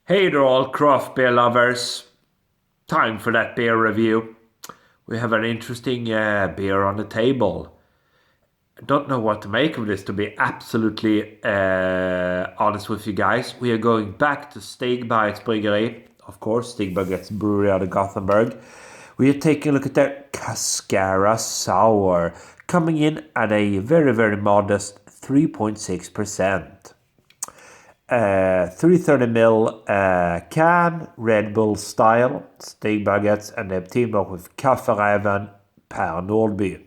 Hey there, all craft beer lovers. Time for that beer review. We have an interesting beer on the table. I don't know what to make of this, to be absolutely honest with you guys. We are going back to Stigbergets Bryggeri, of course, Stigbergets Brewery out of Gothenburg. We are taking a look at their Cascara Sour, coming in at a very, very modest 3.6%. 330 ml can, Red Bull style, Stigbergets, and they've teamed up with Kafferäven Per Nordby.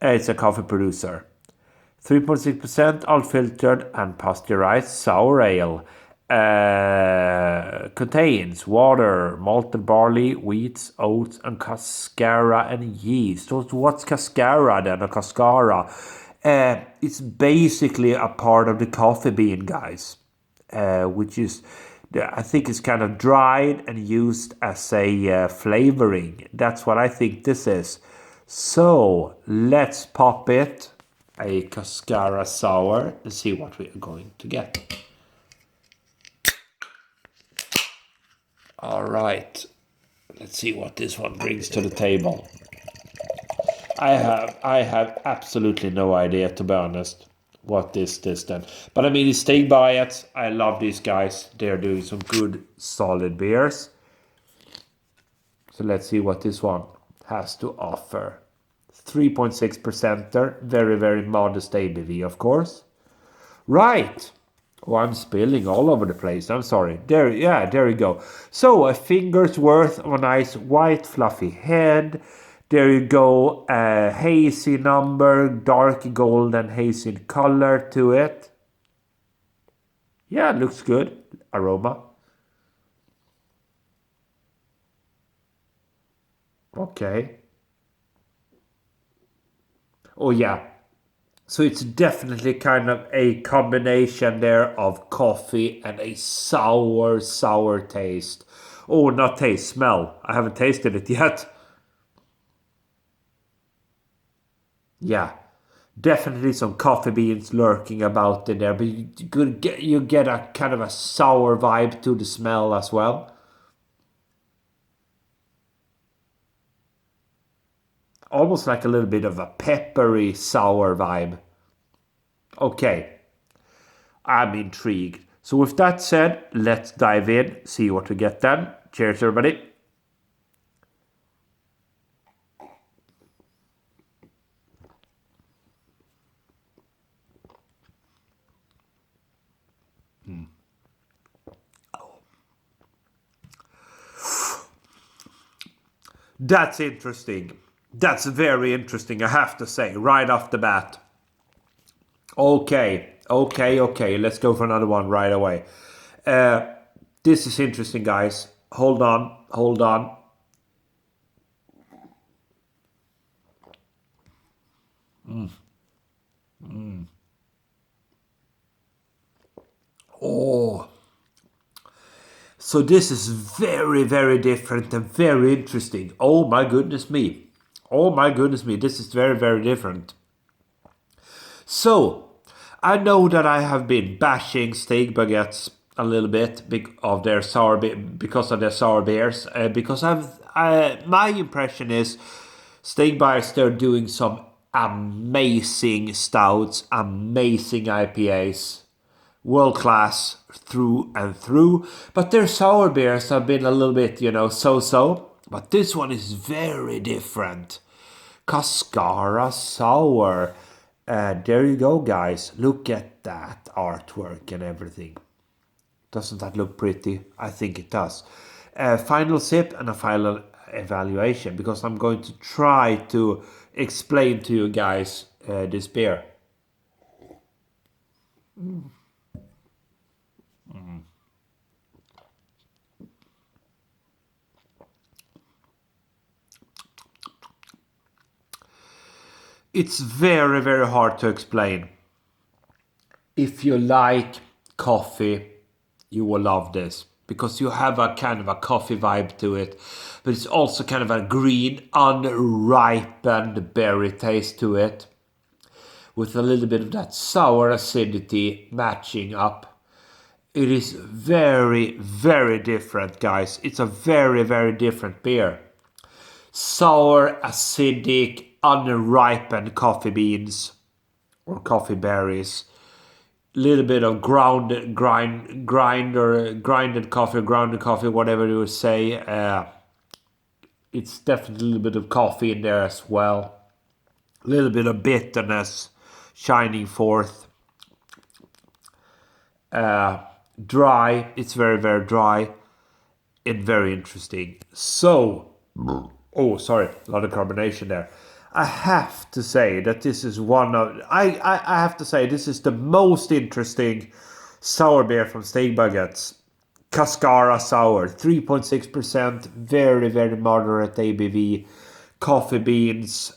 It's a coffee producer. 3.6% unfiltered and pasteurized sour ale. Contains water, malted barley, wheats, oats, and cascara and yeast. So what's cascara then, or cascara? It's basically a part of the coffee bean, guys, which is, I think, is kind of dried and used as a flavoring. That's what I think this is. So let's pop it, a Cascara Sour, and see what we are going to get. All right, let's see what this one brings to the table. I have absolutely no idea, to be honest, what this then. But I mean, it's Stigbergets. I love these guys. They're doing some good, solid beers. So let's see what this one has to offer. 3.6%er, very, very modest ABV, of course. Right. Oh, I'm spilling all over the place. I'm sorry. There you go. So a finger's worth of a nice white fluffy head. There you go. A hazy number, dark golden hazy color to it. Yeah, it looks good. Aroma. Okay. Oh yeah. So it's definitely kind of a combination there of coffee and a sour taste. Oh, not taste, smell. I haven't tasted it yet. Yeah, definitely some coffee beans lurking about in there, but you get a kind of a sour vibe to the smell as well. Almost like a little bit of a peppery sour vibe. Okay, I'm intrigued. So with that said, let's dive in, see what we get then. Cheers, everybody. That's interesting. That's very interesting, I have to say, right off the bat. Okay. Let's go for another one right away. Uh, this is interesting, guys. Hold on. Oh, so this is very, very different and very interesting. Oh my goodness me. This is very, very different. So, I know that I have been bashing Stigbergets a little bit of their because of their sour beers. Because my impression is Stigbergets, they're doing some amazing stouts, amazing IPAs, world class through and through. But their sour beers have been a little bit, so. But this one is very different. Cascara Sour. There you go, guys. Look at that artwork and everything. Doesn't that look pretty? I think it does. Final sip and a final evaluation, because I'm going to try to explain to you guys this beer. It's very, very hard to explain. If you like coffee, you will love this, because you have a kind of a coffee vibe to it, but it's also kind of a green, unripened berry taste to it, with a little bit of that sour acidity matching up. It is very, very different, guys. It's a very, very different beer. Sour, acidic, unripened coffee beans or coffee berries. Little bit of grinded coffee, grounded coffee, whatever you would say. It's definitely a little bit of coffee in there as well. A little bit of bitterness shining forth. Dry. It's very, very dry and very interesting. So, oh, sorry, a lot of carbonation there. I have to say that this is one of. I have to say this is the most interesting sour beer from Stigbergets. Cascara sour, 3.6%, very, very moderate ABV. Coffee beans,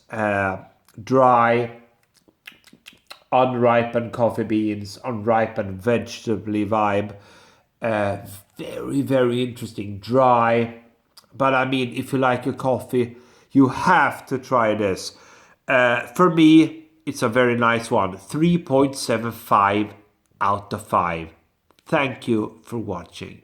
dry, unripened coffee beans, unripened vegetable vibe. Very, very interesting. Dry. But I mean, if you like your coffee, you have to try this. For me, it's a very nice one. 3.75 out of 5. Thank you for watching.